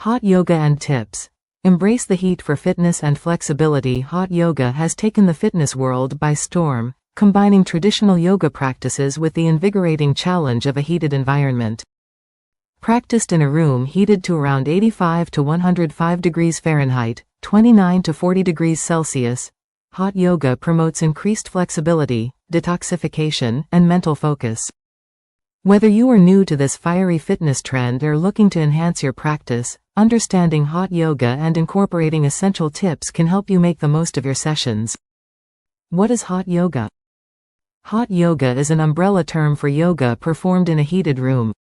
Hot yoga and tips. Embrace the heat for fitness and flexibility. Hot yoga has taken the fitness world by storm, combining traditional yoga practices with the invigorating challenge of a heated environment. Practiced in a room heated to around 85 to 105 degrees Fahrenheit, 29 to 40 degrees Celsius, hot yoga promotes increased flexibility, detoxification, and mental focus. Whether you are new to this fiery fitness trend or looking to enhance your practice, understanding hot yoga and incorporating essential tips can help you make the most of your sessions. What is hot yoga? Hot yoga is an umbrella term for yoga performed in a heated room.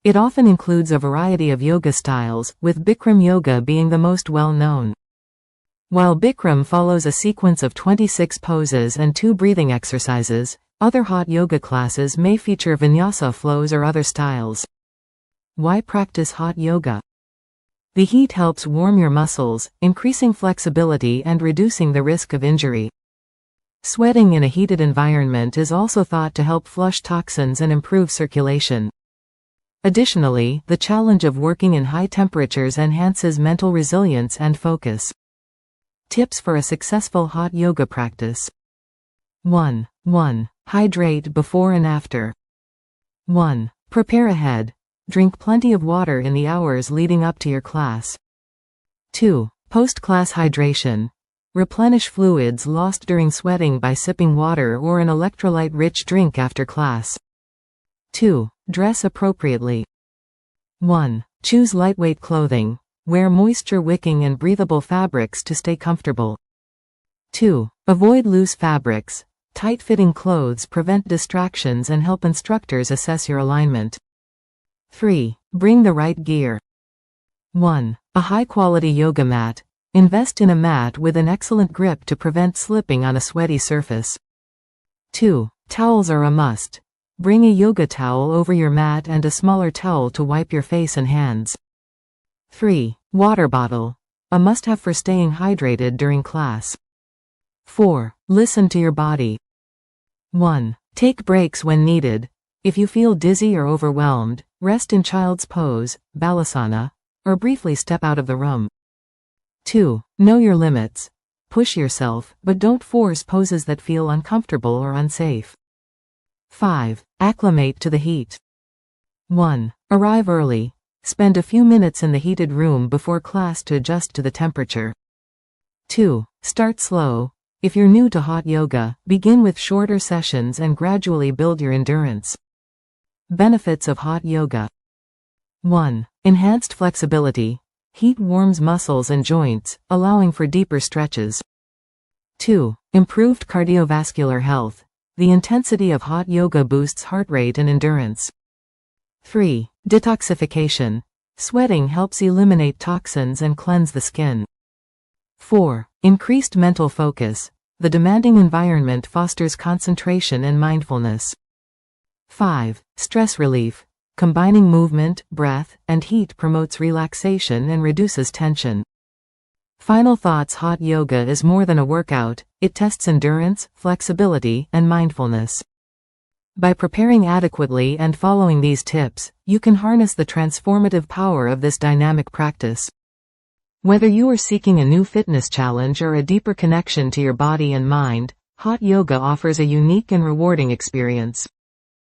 It often includes a variety of yoga styles, with Bikram yoga being the most well-known. While Bikram follows a sequence of 26 poses and 2 breathing exercises, other hot yoga classes may feature vinyasa flows or other styles. Why practice hot yoga? The heat helps warm your muscles, increasing flexibility and reducing the risk of injury. Sweating in a heated environment is also thought to help flush toxins and improve circulation. Additionally, the challenge of working in high temperatures enhances mental resilience and focus. Tips for a successful hot yoga practice. 1. Hydrate before and after. 1. Prepare ahead. Drink plenty of water in the hours leading up to your class. 2. Post-class hydration. Replenish fluids lost during sweating by sipping water or an electrolyte-rich drink after class. 2. Dress appropriately. 1. Choose lightweight clothing. Wear moisture-wicking and breathable fabrics to stay comfortable. 2. Avoid loose fabrics. Tight-fitting clothes prevent distractions and help instructors assess your alignment. 3. Bring the right gear. 1. A high-quality yoga mat. Invest in a mat with an excellent grip to prevent slipping on a sweaty surface. 2. Towels are a must. Bring a yoga towel over your mat and a smaller towel to wipe your face and hands. 3. Water bottle. A must-have for staying hydrated during class. 4. Listen to your body. 1. Take breaks when needed. If you feel dizzy or overwhelmed, rest in child's pose, balasana, or briefly step out of the room. 2. Know your limits. Push yourself, but don't force poses that feel uncomfortable or unsafe. 5. Acclimate to the heat. 1. Arrive early. Spend a few minutes in the heated room before class to adjust to the temperature. 2. Start slow. If you're new to hot yoga, begin with shorter sessions and gradually build your endurance. Benefits of hot yoga. 1. Enhanced flexibility. Heat warms muscles and joints, allowing for deeper stretches. 2. Improved cardiovascular health. The intensity of hot yoga boosts heart rate and endurance. 3. Detoxification. Sweating helps eliminate toxins and cleanse the skin. 4. Increased mental focus. The demanding environment fosters concentration and mindfulness. 5. Stress relief. Combining movement, breath, and heat promotes relaxation and reduces tension. Final thoughts: hot yoga is more than a workout, it tests endurance, flexibility, and mindfulness. By preparing adequately and following these tips, you can harness the transformative power of this dynamic practice. Whether you are seeking a new fitness challenge or a deeper connection to your body and mind, hot yoga offers a unique and rewarding experience.